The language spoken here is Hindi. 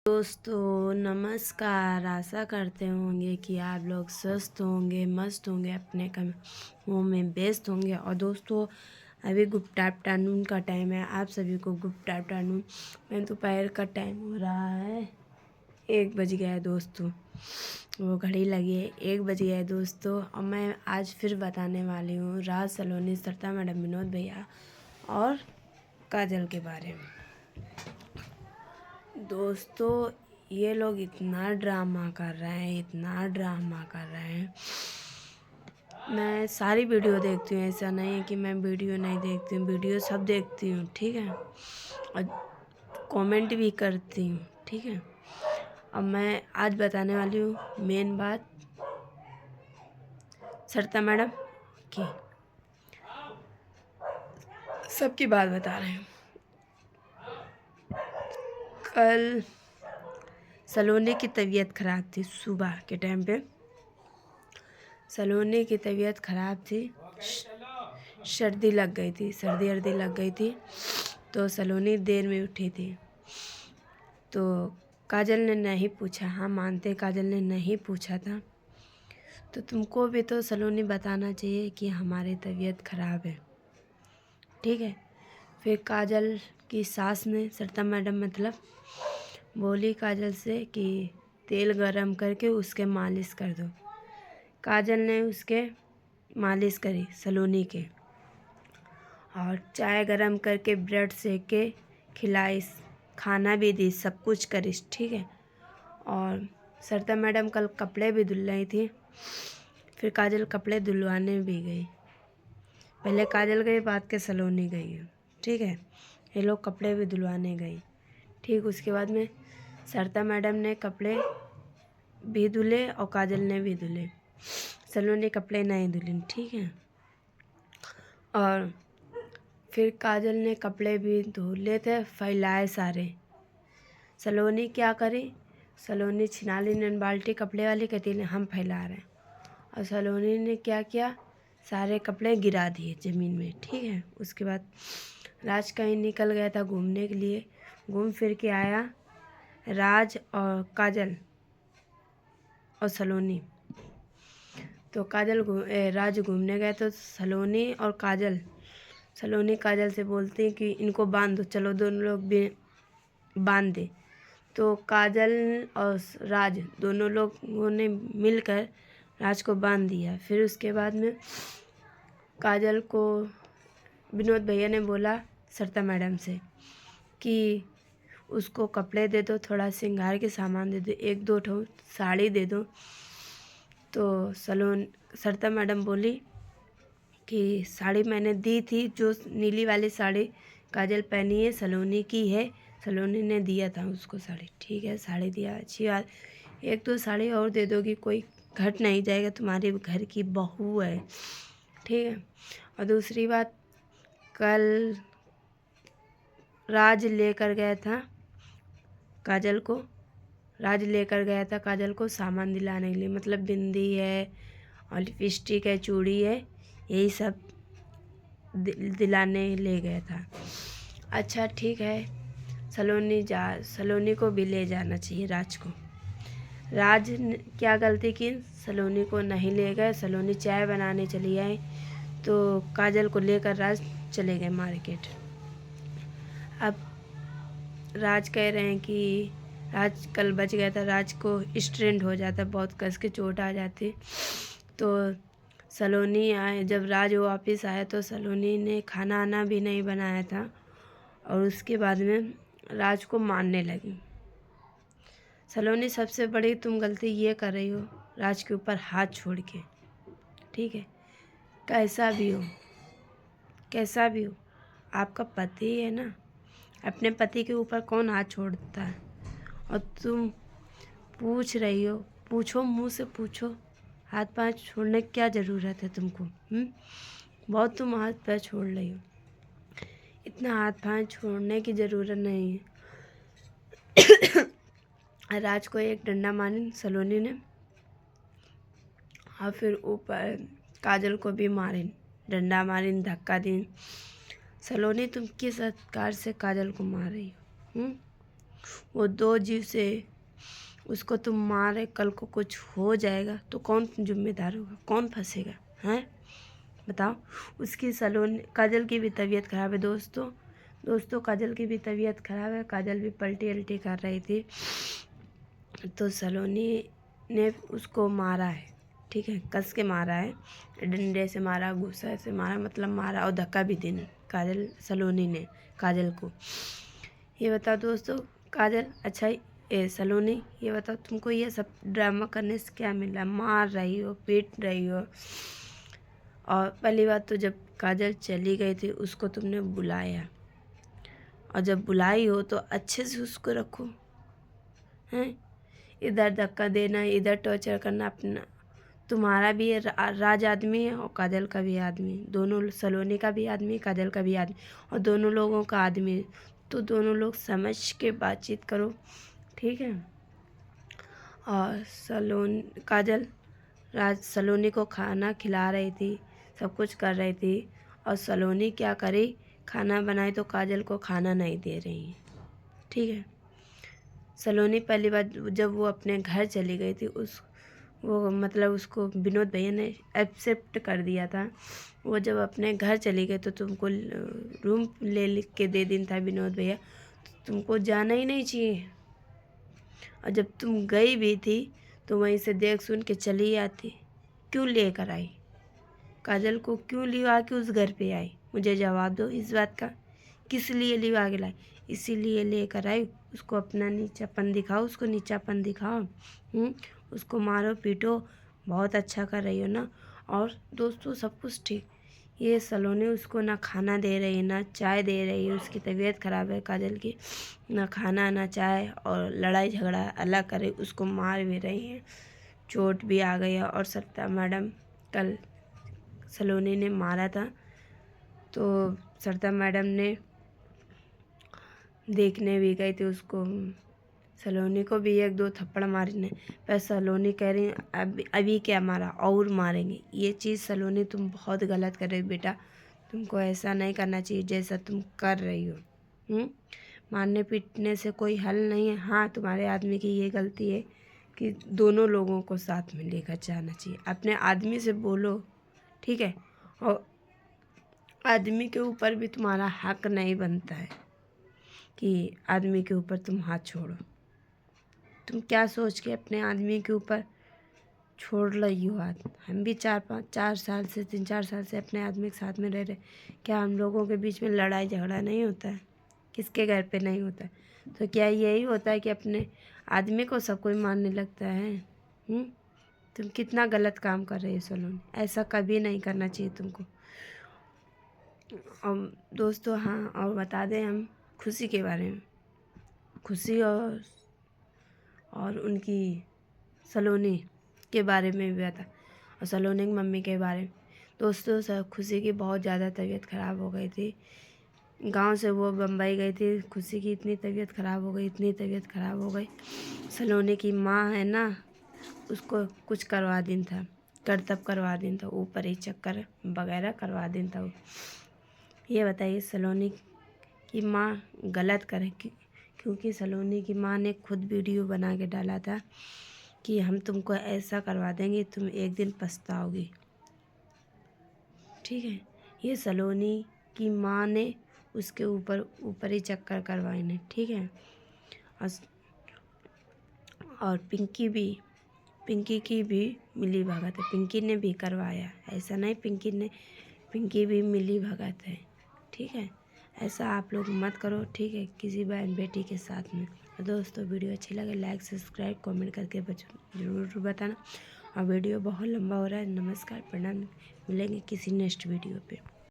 दोस्तों नमस्कार। आशा करते होंगे कि आप लोग स्वस्थ होंगे, मस्त होंगे, अपने कामों में व्यस्त होंगे। और दोस्तों अभी गुड आफ्टरनून का टाइम है। आप सभी को गुड आफ्टरनून। मैं दोपहर का टाइम हो रहा है, 1 बज गया है दोस्तों। वो घड़ी लगी है, 1 बज गया है दोस्तों। और मैं आज फिर बताने वाली हूँ राज सलोनी, श्रद्धा मैडम, विनोद भैया और काजल के बारे में। दोस्तों ये लोग इतना ड्रामा कर रहे हैं, इतना ड्रामा कर रहे हैं। मैं सारी वीडियो देखती हूँ, ऐसा नहीं है कि मैं वीडियो नहीं देखती हूँ, वीडियो सब देखती हूँ, ठीक है। और कमेंट भी करती हूँ, ठीक है। अब मैं आज बताने वाली हूँ मेन बात श्रद्धा मैडम की। सबकी बात बता रहे हैं। कल सलोनी की तबीयत ख़राब थी, सुबह के टाइम पे सलोनी की तबीयत ख़राब थी, सर्दी लग गई थी, सर्दी लग गई थी। तो सलोनी देर में उठी थी। तो काजल ने नहीं पूछा, हाँ मानते काजल ने नहीं पूछा था। तो तुमको भी तो सलोनी बताना चाहिए कि हमारी तबीयत ख़राब है, ठीक है। फिर काजल की सास ने, श्रद्धा मैडम मतलब, बोली काजल से कि तेल गरम करके उसके मालिश कर दो। काजल ने उसके मालिश करी सलोनी के, और चाय गरम करके ब्रेड सेक के खिलाई, खाना भी दी, सब कुछ करी, ठीक है। और श्रद्धा मैडम कल कपड़े भी धुल रही थी। फिर काजल कपड़े धुलवाने भी गई। पहले काजल गई, बाद के सलोनी गई, ठीक है। ये लोग कपड़े भी धुलवाने गई, ठीक। उसके बाद में श्रद्धा मैडम ने कपड़े भी धुले और काजल ने भी धुले, सलोनी कपड़े नहीं धुली, ठीक है। और फिर काजल ने कपड़े भी धुले थे, फैलाए सारे। सलोनी क्या करी, सलोनी छिना ली नन बाल्टी कपड़े वाली, कहती ने हम फैला रहे हैं। और सलोनी ने क्या किया, सारे कपड़े गिरा दिए ज़मीन में, ठीक है। उसके बाद राज कहीं निकल गया था घूमने के लिए, घूम फिर के आया। राज और काजल और सलोनी, तो राज घूमने गए तो सलोनी काजल से बोलती हैं कि इनको बांध दो, चलो दोनों लोग भी बांध दे। तो काजल और राज दोनों लोगों ने मिलकर राज को बांध दिया। फिर उसके बाद में काजल को विनोद भैया ने बोला श्रद्धा मैडम से कि उसको कपड़े दे दो, थोड़ा श्रृंगार के सामान दे दो, 1-2 ठो साड़ी दे दो। तो श्रद्धा मैडम बोली कि साड़ी मैंने दी थी, जो नीली वाली साड़ी काजल पहनी है सलोनी की है, सलोनी ने दिया था उसको साड़ी, ठीक है। साड़ी दिया, अच्छी बात। 1-2 साड़ी और दे दोगी, कोई घट नहीं जाएगा, तुम्हारे घर की बहू है, ठीक है। और दूसरी बात, कल राज लेकर गया था काजल को सामान दिलाने के लिए, मतलब बिंदी है और लिपस्टिक है, चूड़ी है, यही सब दिलाने ले गया था। अच्छा ठीक है, सलोनी को भी ले जाना चाहिए राज को। राज ने क्या गलती की, सलोनी को नहीं ले गए। सलोनी चाय बनाने चली आई तो काजल को लेकर राज चले गए मार्केट। अब राज कह रहे हैं कि राज कल बच गया था, राज को स्ट्रेंड हो जाता, बहुत कस के चोट आ जाती। तो सलोनी आए, जब राज वापस आया तो सलोनी ने खाना आना भी नहीं बनाया था, और उसके बाद में राज को मारने लगी। सलोनी सबसे बड़ी तुम गलती ये कर रही हो, राज के ऊपर हाथ छोड़ के, ठीक है। कैसा भी हो आपका पति है ना, अपने पति के ऊपर कौन हाथ छोड़ता है। और तुम पूछ रही हो, पूछो, मुंह से पूछो, हाथ पैर छोड़ने की क्या ज़रूरत है तुमको। बहुत तुम हाथ पैर छोड़ रही हो, इतना हाथ पैर छोड़ने की ज़रूरत नहीं है। राज को एक डंडा मारी सलोनी ने, और फिर ऊपर काजल को भी मारी, डंडा मारी, धक्का दी। सलोनी तुम किस अधिकार से काजल को मार रही हो। वो 2 जीव से उसको तुम मारे, कल को कुछ हो जाएगा तो कौन जिम्मेदार होगा, कौन फंसेगा, हैं बताओ। उसकी काजल की भी तबीयत ख़राब है दोस्तों काजल की भी तबीयत ख़राब है। काजल भी पलटी अल्टी कर रही थी, तो सलोनी ने उसको मारा है, ठीक है, कस के मारा है, डंडे से मारा, गुस्सा से मारा, मतलब मारा और धक्का भी दी सलोनी ने काजल को। ये बताओ दोस्तों काजल, अच्छा सलोनी, ये बताओ तुमको ये सब ड्रामा करने से क्या मिला, मार रही हो, पीट रही हो। और पहली बात तो जब काजल चली गई थी उसको तुमने बुलाया, और जब बुलाई हो तो अच्छे से उसको रखो, हैं। इधर धक्का देना, इधर टॉर्चर करना, अपना तुम्हारा भी राज आदमी है और काजल का भी आदमी, दोनों, सलोनी का भी आदमी, काजल का भी आदमी, और दोनों लोगों का आदमी, तो दोनों लोग समझ के बातचीत करो, ठीक है। और काजल सलोनी को खाना खिला रही थी, सब कुछ कर रही थी, और सलोनी क्या करी, खाना बनाई तो काजल को खाना नहीं दे रही है, ठीक है। सलोनी पहली बार जब वो अपने घर चली गई थी, वो मतलब उसको विनोद भैया ने एक्सेप्ट कर दिया था। वो जब अपने घर चली गई तो तुमको रूम ले लिख के दे दिन था विनोद भैया, तो तुमको जाना ही नहीं चाहिए। और जब तुम गई भी थी तो वहीं से देख सुन के चली आती, क्यों लेकर आई काजल को, क्यों लिवा के उस घर पे आई, मुझे जवाब दो इस बात का, किस लिए लिवा के लाई, इसीलिए लेकर आई, उसको अपना नीचापन दिखाओ, उसको नीचापन दिखाओ, उसको मारो पीटो, बहुत अच्छा कर रही हो ना। और दोस्तों सब कुछ ठीक, ये सलोनी उसको ना खाना दे रही है ना चाय दे रही है, उसकी तबीयत ख़राब है काजल की, ना खाना ना चाय, और लड़ाई झगड़ा अलग करे, उसको मार भी रही है, चोट भी आ गई है। और सरिता मैडम कल सलोनी ने मारा था, तो सरिता मैडम ने देखने भी गई थी उसको, सलोनी को भी 1-2 थप्पड़ मारने, पर सलोनी कह रही अभी क्या मारा, और मारेंगे। ये चीज़ सलोनी तुम बहुत गलत कर रही हो बेटा, तुमको ऐसा नहीं करना चाहिए जैसा तुम कर रही हो। मारने पीटने से कोई हल नहीं है। हाँ, तुम्हारे आदमी की ये गलती है कि दोनों लोगों को साथ में लेकर जाना चाहिए, अपने आदमी से बोलो, ठीक है। और आदमी के ऊपर भी तुम्हारा हक नहीं बनता है कि आदमी के ऊपर तुम हाथ छोड़ो। तुम क्या सोच के अपने आदमी के ऊपर छोड़ रही हो हाथ। हम भी 3-4 साल से अपने आदमी के साथ में रह रहे, क्या हम लोगों के बीच में लड़ाई झगड़ा नहीं होता है, किसके घर पे नहीं होता है। तो क्या यही होता है कि अपने आदमी को सब कोई मारने लगता है। तुम कितना गलत काम कर रहे हो सलोनी, ऐसा कभी नहीं करना चाहिए तुमको। और दोस्तों हाँ, और बता दें हम खुशी के बारे में, खुशी और उनकी सलोनी के बारे में भी बता, और सलोनी की मम्मी के बारे में। दोस्तों खुशी की बहुत ज़्यादा तबीयत ख़राब हो गई थी, गांव से वो बम्बई गई थी, खुशी की इतनी तबीयत ख़राब हो गई, इतनी तबीयत ख़राब हो गई। सलोनी की माँ है ना, उसको कुछ करवा दिन था, करतब करवा दिन था, ऊपर ही चक्कर वगैरह करवा दिन था। ये बताइए सलोनी की माँ गलत करे क्योंकि सलोनी की माँ ने खुद वीडियो बना के डाला था कि हम तुमको ऐसा करवा देंगे, तुम एक दिन पछताओगी, ठीक है। ये सलोनी की माँ ने उसके ऊपर ही चक्कर करवाए ने, ठीक है। और पिंकी की भी मिली भगत है, पिंकी ने भी करवाया, ऐसा नहीं पिंकी भी मिली भगत है, ठीक है। ऐसा आप लोग मत करो, ठीक है, किसी बहन बेटी के साथ में। और दोस्तों वीडियो अच्छी लगे लाइक सब्सक्राइब कमेंट करके ज़रूर बताना। और वीडियो बहुत लंबा हो रहा है। नमस्कार, प्रणाम, मिलेंगे किसी नेक्स्ट वीडियो पे।